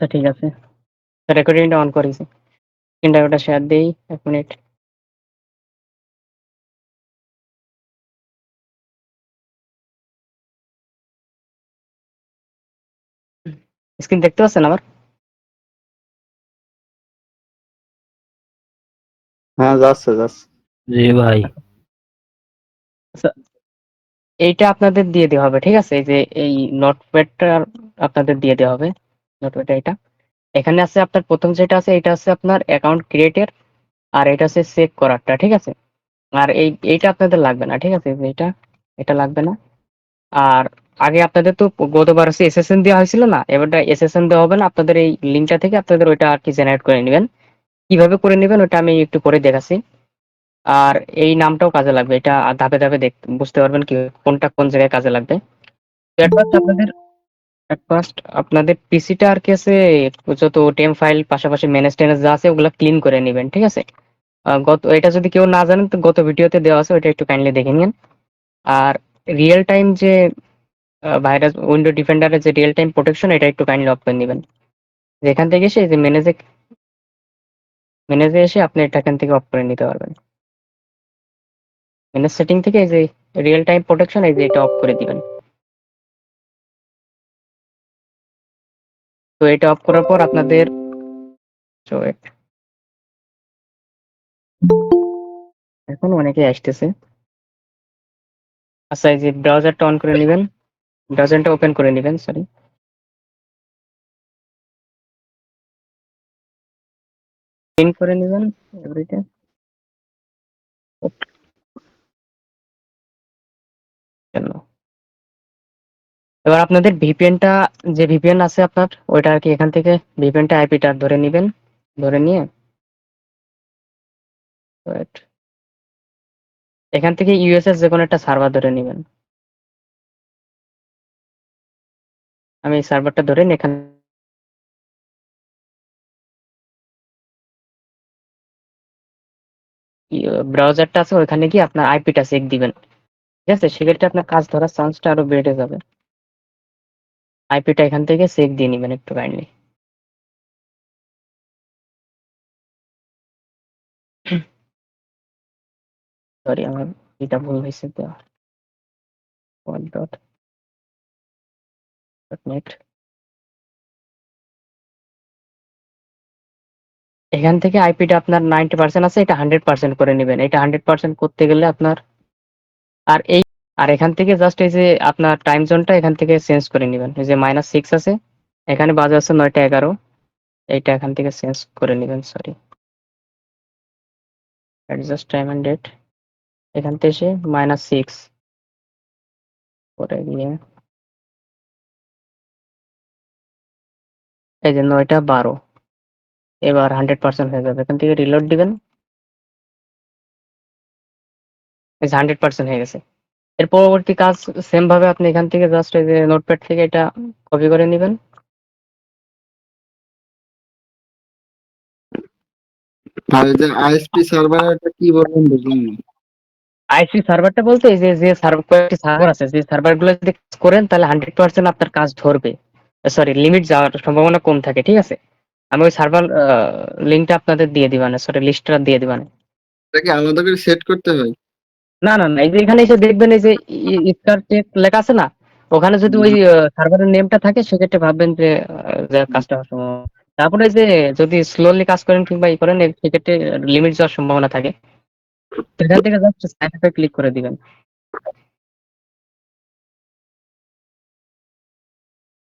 আচ্ছা ঠিক আছে। রেকর্ডিংটা অন করেছি। স্ক্রিনটা ওটা শেয়ার দেই ১ মিনিট। স্ক্রিন দেখতে পাচ্ছেন আমার? হ্যাঁ, যাচ্ছে যাচ্ছে। জি ভাই। আচ্ছা, এইটা আপনাদের দিয়ে দেওয়া হবে, ঠিক আছে? এই যে এই নোটপ্যাডটা আপনাদের দিয়ে দেওয়া হবে। নোটপ্যাড এটা। এখানে আছে আপনার ১ম যেটা আছে এটা হচ্ছে আপনার অ্যাকাউন্ট ক্রিয়েটের আর এটা হচ্ছে সেভ করারটা, ঠিক আছে? আর এইটা আপনাদের লাগবে না, ঠিক আছে? যে এটা লাগবে না। আর আগে আপনাদের তো গতবার হচ্ছে এসএসএন দেওয়া হয়েছিল না? এবারটা এসএসএন দেওয়া হবে না। আপনাদের এই লিঙ্কটা থেকে আপনাদের ওইটা আরকি জেনারেট করে নিবেন। কিভাবে করে নিবেন ওটা আমি একটু পরে দেখাচ্ছি। আর এই নামটাও কাজে লাগবে। এটা ধাপে, ধাপে বুঝতে পারবেন কি কোনটা কোন জায়গায় কাজে লাগবে। তো এট ফার্স্ট আপনাদের পিসিটা আর কি আছে যত টেম ফাইল পাশাপাশি ম্যানেজ-ট্যানেজ যা আছে ওগুলা ক্লিন করে নিবেন। ঠিক আছে? এটা যদি কেউ না জানেন তো গত ভিডিওতে দেওয়া আছে ওইটা একটু কাইন্ডলি দেখে নিয়েন। আর রিয়েল টাইম যে ভাইরাস উইন্ডো ডিফেন্ডারের যে রিয়েল টাইম প্রোটেকশন এটা একটু কাইন্ডলি অফ করে নিবেন। যেখান থেকে এসে এই যে ম্যানেজে এসে আপনি এটা এখান থেকে অফ করে নিতে পারবেন। ম্যানেজ সেটিং থেকে এই যে রিয়েল টাইম প্রোটেকশন এই যে এটা অফ করে দিবেন। তো এটা অফ করার পর আপনাদের ওয়েট এখন অনেকে আসতেছে। আচ্ছা এই যে ব্রাউজারটা অন করে নিবেন। ব্রাউজারটা ওপেন করে নিবেন, সরি। পিন করে নিবেন এভরিথিং। কেন? এবার আপনাদের ভিপিএনটা যে ভিপিএন আছে আপনার ওইটা আর কি এখান থেকে ভিপিএনটা আইপিটা ধরে নিবেন। ধরে নিয়ে ওয়েট এখান থেকে ইউএসএস যে কোনো একটা সার্ভার ধরে নিবেন। আমি এই সার্ভারটা ধরে নিয়ে এখানে ব্রাউজারটা আছে ওইখানে গিয়ে আপনার আইপিটা চেক দিবেন। ঠিক আছে? সেক্ষেত্রে আপনার কাজ ধরার চান্সটা আরো বেড়ে যাবে। আইপিটা এখান থেকে চেক দিয়ে নিবেন একটু কাইন্ডলি। সরি আমার এটা ভুল হয়েছে দেওয়া। .net এখান থেকে আইপিটা আপনার 90% আছে এটা 100% করে নিবেন। এটা 100% করতে গেলে আপনার আর এই আর এখান থেকে জাস্ট এই যে আপনার টাইম জোনটা এখান থেকে চেঞ্জ করে নিবেন। এই যে -6 আছে। এখানে বাজে আছে ৯টা ১১। এইটা এখান থেকে চেঞ্জ করে নিবেন, sorry. Adjust time and date এখান থেকে এসে -6 করে দিয়ে এই যে ৯টা ১২ এবার 100% হয়ে যাবে। এখান থেকে রিলোড দিবেন। এই যে 100% হয়ে গেছে। এর পরবর্তী কাজ সেম ভাবে আপনি এখান থেকে জাস্ট এই যে নোটপ্যাড থেকে এটা কপি করে নিবেন। আর এই যে আইএসপি সার্ভার এটা কি বলবেন বুঝলাম না। আইসি সার্ভারটা বলতে এই যে কয়েকটি সার্ভার আছে যে সার্ভারগুলো যদি কাজ করেন তাহলে 100% আপনার কাজ ধরবে। সরি লিমিট যাওয়ার সম্ভাবনা কম থাকে, ঠিক আছে? আমি ওই সার্ভার লিঙ্কটা আপনাদের দিয়ে দিবানে, সরি লিস্টটা দিয়ে দিবানে। এটা কি আলাদা করে সেট করতে হয়? না, এই যে এখানে এসে দেখবেন এই যে স্টার টেক লেখা আছে না? ওখানে যদি ওই সার্ভারের নেমটা থাকে সেক্ষেত্রে ভাববেন যে কাজটা হওয়ার সম্ভাবনা। তারপরে এই যে যদি স্লোলি কাজ করেন কিংবা করেন সেক্ষেত্রে লিমিট যাওয়ার সম্ভাবনা থাকে। তো এখান থেকে জাস্ট সাইন আপে ক্লিক করে দিবেন।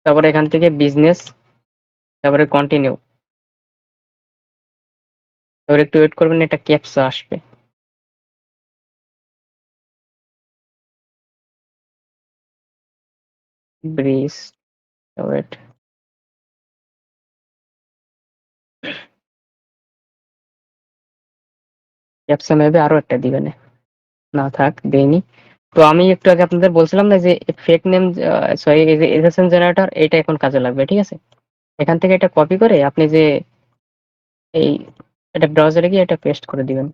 তারপরে এখান থেকে বিজনেস, তারপরে কন্টিনিউ। এবার একটু ওয়েট করবেন এটা ক্যাপচা আসবে। ব্রিজ ওয়েট ক্যাপচা মেবি আরো একটা দিবেন। না থাক দেইনি। তো আমি একটু আগে আপনাদের বলছিলাম না যে ফেক নেম, সরি এই যে এসএসএন জেনারেটর এটা এখন কাজে লাগবে, ঠিক আছে? এখান থেকে এটা কপি করে আপনি যে এই এটা ব্রাউজারে গিয়ে এটা পেস্ট করে দিবেন।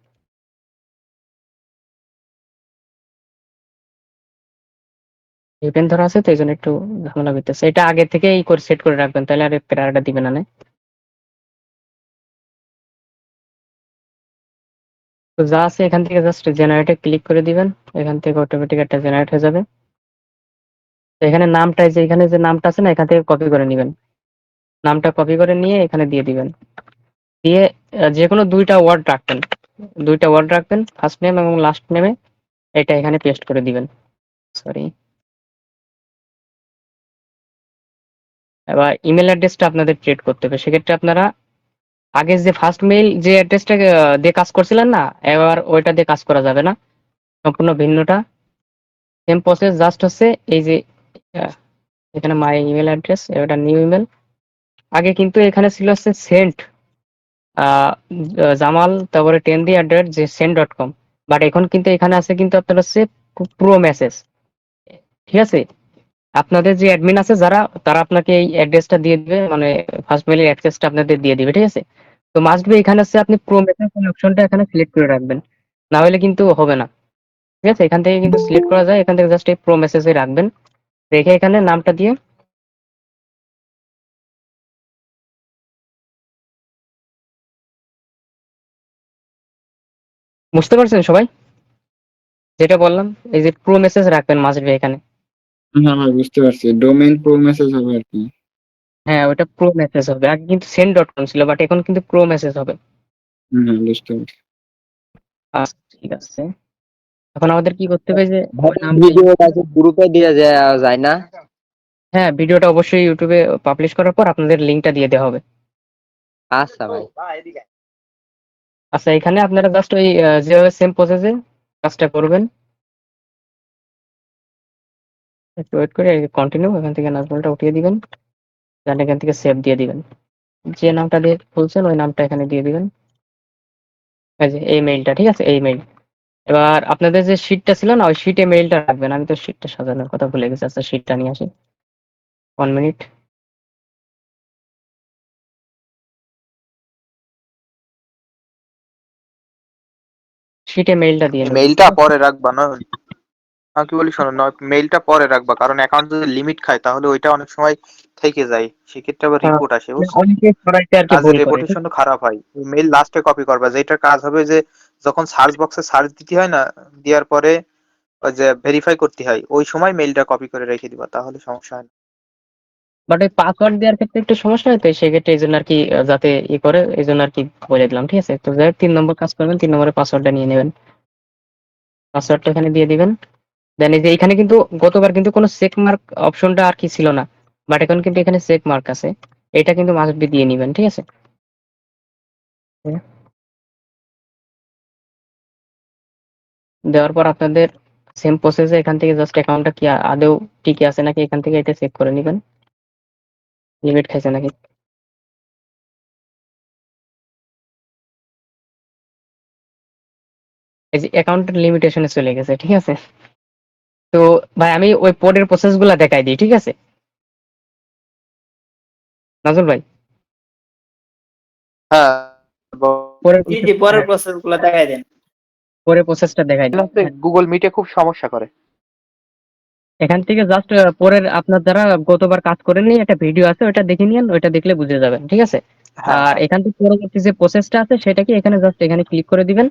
VPN ধরা আছে তো এই জন্য একটু ঝামেলা করতেছে। এটা আগে থেকেই করে সেট করে রাখবেন, তাহলে আর প্যারাটা দিবে না। তো যা আছে এখান থেকে জাস্ট জেনারেটে ক্লিক করে দিবেন, এখান থেকে অটোমেটিক একটা জেনারেট হয়ে যাবে। তো এখানে নামটা, যে এখানে যে নামটা আছে না, এখান থেকে কপি করে নেবেন। নামটা কপি করে নিয়ে এখানে দিয়ে দিবেন। দিয়ে যে কোনো দুইটা ওয়ার্ড রাখবেন, ফার্স্ট নেম এবং লাস্ট নেমে। এটা এখানে পেস্ট করে দিবেন। সরি, এবার ইমেল অ্যাড্রেসটা আপনাদের ক্রিয়েট করতে হবে। সেক্ষেত্রে আপনারা আগে যে ফার্স্ট মেইল যে অ্যাড্রেসটা দিয়ে কাজ করছিলেন না, এবার ওইটা দিয়ে কাজ করা যাবে না, সম্পূর্ণ ভিন্নটা। সেম প্রসেস, জাস্ট হচ্ছে এই যে আহ, এখানে মাই ইমেল অ্যাড্রেস, এটা নিউ ইমেল। আগে কিন্তু এখানে ছিল হচ্ছে সেন্ট জামাল, তারপরে 10 যে send.com, বাট এখন কিন্তু এখানে আছে কিন্তু আপনার হচ্ছে প্রো মেসেজ। ঠিক আছে, আপনাদের যে অ্যাডমিন আছে যারা, তারা আপনাকে এই অ্যাড্রেসটা দিয়ে দিবে, মানে ফার্স্ট মেইলের অ্যাক্সেসটা আপনাদের দিয়ে দিবে। ঠিক আছে, তো মাস্ট বি এখানে হচ্ছে আপনি প্রো মেসেজ অপশনটা এখানে সিলেক্ট করে রাখবেন, না হলে কিন্তু হবে না। ঠিক আছে, এখান থেকে কিন্তু সিলেক্ট করা যায়, এখান থেকে জাস্ট এই প্রো মেসেজে রাখবেন, রেখে এখানে নামটা দিয়ে। বুঝতে পারছেন সবাই যেটা বললাম? এই যে প্রো মেসেজ রাখবেন মাস্ট বি এখানে। হ্যাঁ ভাই, বুঝতে পারছি, ডোমেইন প্রো মেসেজ হবে আর কি। হ্যাঁ, ওটা প্রো মেসেজ হবে। আগে কিন্তু send.com ছিল, বাট এখন কিন্তু প্রো মেসেজ হবে। হ্যাঁ, বুঝতে পারছি। আচ্ছা, ঠিক আছে। এখন আমাদের কি করতে হবে, যে ভাই ওই নামটাই। ভিডিওটা কি গ্রুপে দিয়ে দেয়া যায় না? হ্যাঁ, ভিডিওটা অবশ্যই ইউটিউবে পাবলিশ করার পর আপনাদের লিঙ্কটা দিয়ে দেওয়া হবে। আচ্ছা ভাই। আচ্ছা, এখানে আপনারা জাস্ট ওই যেভাবে সেম প্রসেসে কাজটা করবেন। একটু ওয়েট করে কন্টিনিউ, এখান থেকে নাজমুলটা উঠিয়ে দিবেন, দেন এখান থেকে সেভ দিয়ে দিবেন। যে নামটা দিয়ে খুলছেন ওই নামটা এখানে দিয়ে দিবেন। এই যে এই মেইলটা, ঠিক আছে, এই মেইল। এবার আপনাদের যে শিটটা ছিল না, ওই শিটে মেইলটা রাখবেন। আমি তো শিটটা সাজানোর কথা ভুলে গেছি। আচ্ছা, শিটটা নিয়ে আসি, 1 মিনিট। শিটে মেইলটা দিয়ে নেবেন, মেইলটা ঠিক আছে। পরে রাখবা না? আমি কি বলি শোনো না, মেইলটা পরে রাখবা, কারণ অ্যাকাউন্ট যদি লিমিট খায় তাহলে ওইটা অনেক সময় থেকে যায়, সেক্ষেত্রে আবার রিপোর্ট আসে, বুঝছো? অনেকে সরাইতে আর কি কাজের ভুল করে, ঠিক রেপুটেশন খারাপ হয়। মেইল লাস্টে কপি করবা, যেটার কাজ হবে যে যখন সার্চ বক্সে সার্চ দিতে হয় না, দেওয়ার পরে ওই যে ভেরিফাই করতে হয়, ওই সময় মেইলটা কপি করে রেখে দিবা, তাহলে সমস্যা হয় না। বাট ওই পাসওয়ার্ড দেওয়ার ক্ষেত্রে একটু সমস্যা হয়, তো সেক্ষেত্রে এই জন্য আর কি যাতে করে এই জন্য আর কি বলে দিলাম। ঠিক আছে, তো যাই হোক, 3 নম্বর কাজ করবেন, 3 নম্বরের পাসওয়ার্ডটা নিয়ে নেবেন। পাসওয়ার্ডটা এখানে দিয়ে দিবেন। দেন এই যে এখানে কিন্তু গতবার কিন্তু কোনো চেক মার্ক অপশনটা আর কি ছিল না, বাট এখন কিন্তু এখানে চেক মার্ক আছে। এটা কিন্তু মাস্ট বি দিয়ে নিবেন, ঠিক আছে। দেওয়ার পর আপনাদের সেম প্রসেসে এখান থেকে জাস্ট অ্যাকাউন্টটা কি আদৌ ঠিকই আছে নাকি এখান থেকে এটা চেক করে নেবেন, লিমিট খাইছে নাকি। এই যে অ্যাকাউন্টের লিমিটেশনে চলে গেছে, ঠিক আছে। তো ভাই আমি ওই পরের প্রসেস গুলা দেখাই দিই, ঠিক আছে নাজর ভাই। হ্যাঁ, পরের জি process- জি, পরের হ্যাঁ, প্রসেস গুলো দেখাই দেন। পরের প্রসেসটা দেখাই দিই। হ্যাঁ, গুগল মিটে খুব সমস্যা করে। এখান থেকে জাস্ট পরের আপনার যারা গতবার কাজ করেননি একটা ভিডিও আছে, ওটা দেখে নিন, ওইটা দেখলে বুঝে যাবেন, ঠিক আছে। হ্যাঁ আর হ্যাঁ। এখান থেকে পরবর্তী যে প্রসেসটা আছে সেটা কি এখানে জাস্ট এখানে ক্লিক করে দিবেন।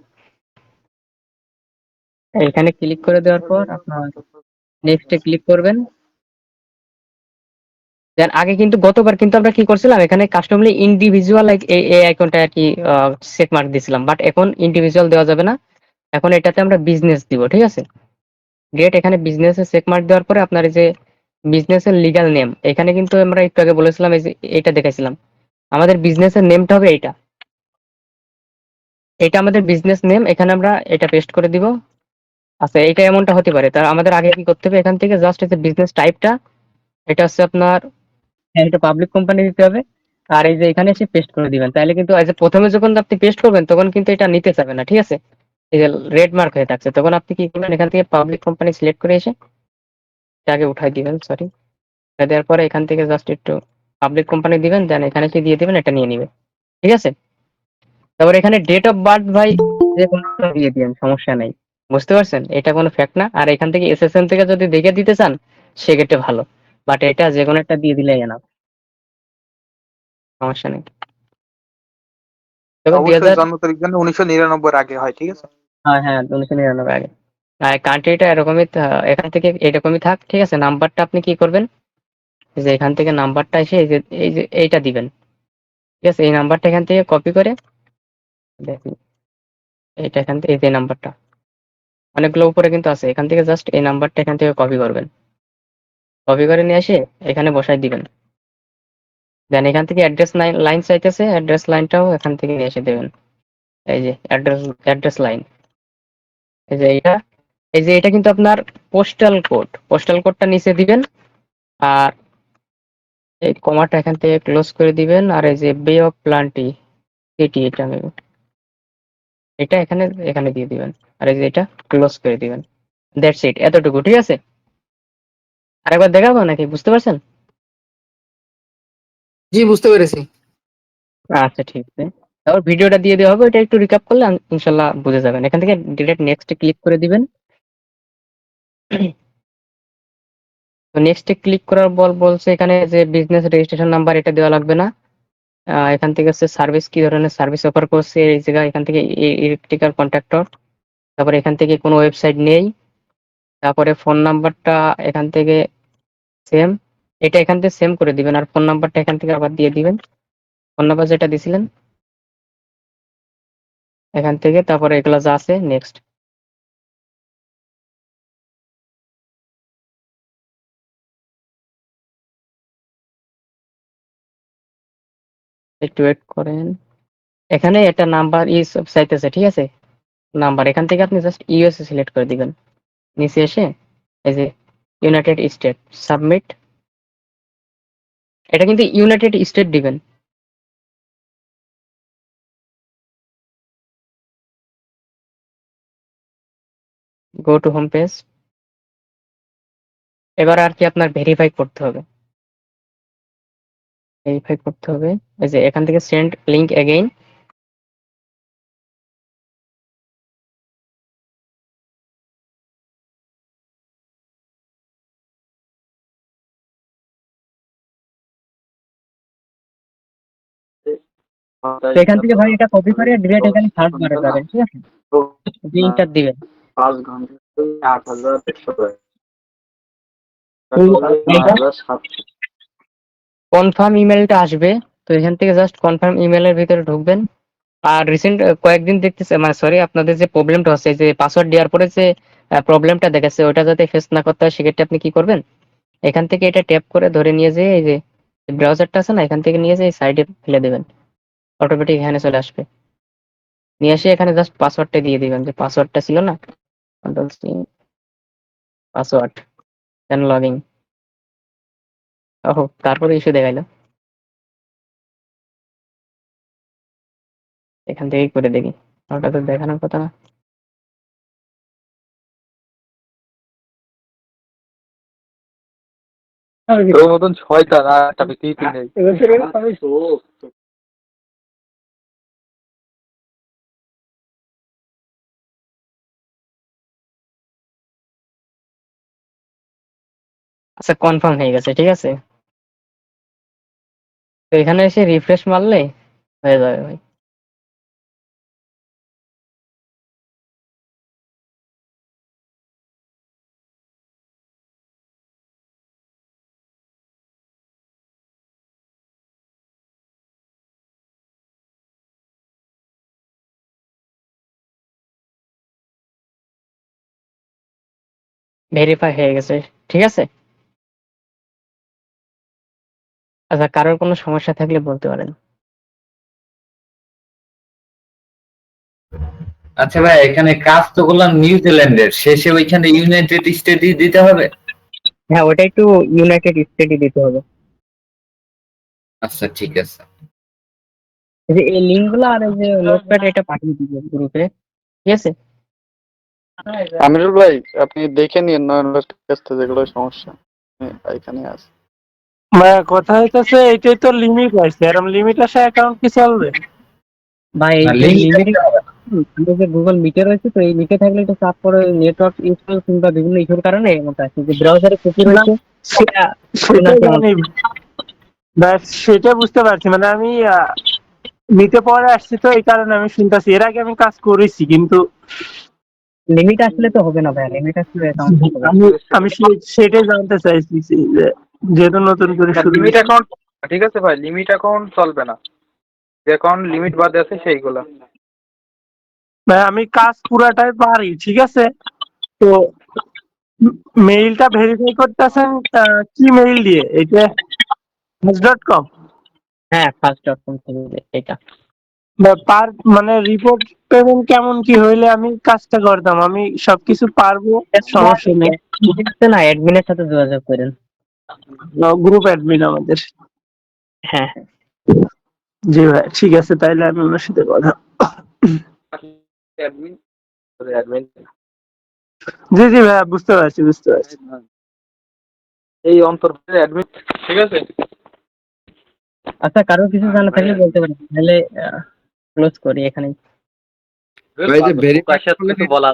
এখানে ক্লিক করে দেওয়ার পর আপনার নেক্সটে ক্লিক করবেন। দেন আগে কিন্তু গতবার কিন্তু আমরা কি করছিলাম, এখানে কাস্টমারলি ইন্ডিভিজুয়াল এই এই আইকনটা আর কি চেক মার্ক দিছিলাম, বাট এখন ইন্ডিভিজুয়াল দেওয়া যাবে না। এখন এটাতে আমরা বিজনেস দিব, ঠিক আছে। গ্রেট, এখানে বিজনেসে চেক মার্ক দেওয়ার পরে আপনার এই যে বিজনেসের লিগ্যাল নেম, এখানে কিন্তু আমরা একটু আগে বলেছিলাম এই যে এটা দেখাইছিলাম, আমাদের বিজনেসের নেমটা হবে এইটা। এটা আমাদের বিজনেস নেম, এখানে আমরা এটা পেস্ট করে দিব। আচ্ছা, এটা এমনটা হতে পারে, তার আমাদের আগে কি করতে হবে, এখান থেকে জাস্ট এই যে বিজনেস টাইপটা, এটা হচ্ছে আপনার, হ্যাঁ, এটা পাবলিক কোম্পানি দিতে হবে। আর এই যে এখানে এসে পেস্ট করে দিবেন, তাহলে কিন্তু এই যে প্রথমে যখন আপনি পেস্ট করবেন তখন কিন্তু এটা নিতে চাবে না, ঠিক আছে। এই যে রেড মার্ক হয়ে থাকছে, তখন আপনি কি করবেন, এখান থেকে পাবলিক কোম্পানি সিলেক্ট করে এসে এটা আগে উঠাই দিবেন, সরি। দেওয়ার পরে এখান থেকে জাস্ট একটু পাবলিক কোম্পানি দিবেন, দেন এখানে কি দিয়ে দিবেন, এটা নিয়ে নিবে, ঠিক আছে। তারপর এখানে ডেট অফ বার্থ ভাই যে কোনো একটা দিয়ে দিবেন, সমস্যা নেই। বুঝতে পারছেন, এটা কোনো ফ্যাক্ট না। আর এখান থেকে এসএসএন থেকে যদি দেখে দিতে চান, সেক্ষেত্রে ভালো, বাট এটা যে কোনো একটা দিয়ে দিলেই না, সমস্যা নেই। তবে দুই অবশ্যই হাজার, জন্ম তারিখ যেন 1999 আগে হয়, ঠিক আছে? হ্যাঁ হ্যাঁ 1999 আগে। আর কান্ট্রিটা এরকমই এখান থেকে এরকমই থাক, ঠিক আছে। নাম্বারটা আপনি কি করবেন, যে এখান থেকে নাম্বারটা এসে এই যে এইটা দিবেন, ঠিক আছে। এই নাম্বারটা এখান থেকে কপি করে দেখুন, এইটা এখান থেকে এই যে নাম্বারটা অনেকগুলো উপরে কিন্তু আছে, এখান থেকে জাস্ট এই নাম্বারটা এখান থেকে কপি করবেন, কপি করে নিয়ে এসে এখানে বসাই দিবেন। দেন এখান থেকে অ্যাড্রেস লাইন চাইতেছে, অ্যাড্রেস লাইনটাও এখান থেকে নিয়ে এসে দেবেন। এই যে অ্যাড্রেস লাইন, এই যে এটা, এই যে এটা কিন্তু আপনার পোস্টাল কোডটা নিচে দিবেন। আর এই কমাটা এখান থেকে ক্লোজ করে দিবেন। আর এই যে বে অফ প্লান্টি সিটি, এটা নেবেন, এটা এখানে এখানে দিয়ে দিবেন। আর এই যে এটা ক্লোজ করে দিবেন। দ্যাটস ইট, এতটুকু, ঠিক আছে। আরেকবার দেখাবো নাকি, বুঝতে পারছেন? জি বুঝতে পেরেছি। আচ্ছা ঠিক আছে, তারপর ভিডিওটা দিয়ে দেওয়া হবে, এটা একটু রিক্যাপ করলে ইনশাল্লাহ বুঝে যাবেন। এখান থেকে ডিরেক্ট নেক্সটে ক্লিক করে দিবেন। তো নেক্সটে ক্লিক করার পর বলছে এখানে যে বিজনেস রেজিস্ট্রেশন নাম্বার, এটা দেওয়া লাগবে না। এখান থেকে হচ্ছে সার্ভিস, কি ধরনের সার্ভিস অফার করছে এই জায়গায়, এখান থেকে ইলেকট্রিক্যাল কন্ট্রাক্টর। তারপরে এখান থেকে কোনো ওয়েবসাইট নেই। তারপরে ফোন নাম্বারটা এখান থেকে সেম, এটা এখান থেকে সেম করে দিবেন। আর ফোন নাম্বারটা এখান থেকে আবার দিয়ে দিবেন, ফোন নাম্বার যেটা দিছিলেন এখান থেকে। তারপরে এগুলো যা আছে নেক্সট। একটু ওয়েট করেন, এখানে একটা নাম্বার সব চাইতেছে, ঠিক আছে। নাম্বার এখান থেকে আপনি জাস্ট ইউএসএ সিলেক্ট করে দিবেন। নিচে এসে এই যে ইউনাইটেড স্টেট, সাবমিট। এটা কিন্তু ইউনাইটেড স্টেট দিবেন। Go to home page. এবার আর কি আপনার ভেরিফাই করতে হবে, এই যে এখান থেকে সেন্ড লিংক এগেইন। তো এখান থেকে ভাই এটা কপি করে ডিরেক্ট এখানে সার্চ বারে যাবেন, ঠিক আছে। লিংকটা দিবেন। 5 ঘন্টায় 8,100 কনফার্ম ইমেলটা আসবে, তো এখান থেকে জাস্ট কনফার্ম ইমেলের ভিতরে ঢুকবেন। আর রিসেন্ট কয়েকদিন দেখতেছে, মানে সরি, আপনাদের যে প্রবলেমটা হচ্ছে, যে পাসওয়ার্ড দেওয়ার পরে যে প্রবলেমটা দেখাচ্ছে, ওটা যাতে ফেস না করতে হয়, সেক্ষেত্রে আপনি কি করবেন, এখান থেকে এটা ট্যাপ করে ধরে নিয়ে যেয়ে এই যে ব্রাউজারটা আছে না, এখান থেকে নিয়ে যেয়ে সাইডে ফেলে দেবেন, অটোমেটিক এখানে চলে আসবে। নিয়ে এসে এখানে জাস্ট পাসওয়ার্ডটা দিয়ে দিবেন, যে পাসওয়ার্ডটা ছিল না, কন্ট্রোল সি, পাসওয়ার্ড, দেন লগইন। ওহো, তারপরে ইস্যু দেখাইলো, এখান থেকেই করে দেখি, ওটা তো দেখানোর কথা না। তোর মতন শয়তান আর একটা পৃথিবীতে নেই। আচ্ছা কনফার্ম হয়ে গেছে, ঠিক আছে। তো এখানে এসে রিফ্রেশ মারলে হয়ে যাবে ভাই। ভেরিফাই হয়ে গেছে, ঠিক আছে। আচ্ছা, কারোর কোনো সমস্যা থাকলে বলতে পারেন। আচ্ছা ভাই, এখানে কাজ তো করলাম নিউজিল্যান্ডের, শেষে ওইখানে ইউনাইটেড স্টেটই দিতে হবে? হ্যাঁ, ওটা একটু ইউনাইটেড স্টেটই দিতে হবে। আচ্ছা ঠিক আছে। এই যে এই লিঙ্ক গুলো আর এই যে নোটপ্যাড, এটা পাঠিয়ে দিবে গ্রুপে, ঠিক আছে। আমিরুল ভাই, আপনি দেখে নিন নয়ন কাছে যেগুলো সমস্যা এখানে আছে। ভাইয়া কথা হইতেছে এটাই তো লিমিট আছে, এরকম লিমিট আসে অ্যাকাউন্ট কি চলবে? ভাই এই লিঙ্ক লিমিট, আমাদের যে গুগল মিটে রয়েছে, তো এই মিটে থাকলে একটু চাপ পড়ে নেটওয়ার্ক ইস্যু কিংবা বিভিন্ন ইস্যুর কারণে এমনটা আছে যে ব্রাউজারে কুকি রয়েছে সেটা সেটা নাকি এমন জানি, ব্যাস সেটা বুঝতে পারছি। মানে আমি নিতে পরে আসছি, তো এই কারণে আমি শুনতেছি। এর আগে আমি কাজ করেছি, কিন্তু লিমিট আসলে তো হবে না ভাই, লিমিট আসলে সমস্যা হবে। আমি আমি সেটাই জানতে চাইছি যে যেহেতু নতুন করে শুরু লিমিট হয়েছে। অ্যাকাউন্ট ঠিক আছে ভাই, লিমিট অ্যাকাউন্ট চলবে না, যে অ্যাকাউন্ট লিমিট বাদে আছে সেইগুলা। ভাই আমি কাজ পুরাটাই পারি, ঠিক আছে। তো মেইলটা ভেরিফাই করতেছেন কি মেইল দিয়ে? এটা .com হ্যাঁ, ফার্স্ট.com থেকে এটা বা পার মানে রিপোর্ট পেমেন্ট কেমন কি হইলে আমি কাজটা করতাম? আমি সবকিছু পারবো, সমস্যা নেই। আছে না, অ্যাডমিনের সাথে যোগাযোগ করেন। গ্রুপ অ্যাডমিন আমাদের। হ্যাঁ, জি ভাই, ঠিক আছে, তাইলে আমি ওনার সাথে কথা। অ্যাডমিন অ্যাডমিন জি জি ভাই, বুঝতে পারছি বুঝতে পারছি। এই অন্তর অ্যাডমিন, ঠিক আছে। আচ্ছা, কারো কিছু জানা থাকলে বলতে পারেন, তাহলে ক্লোজ করি এখানে। ভাই যে ভেরিফাই বলা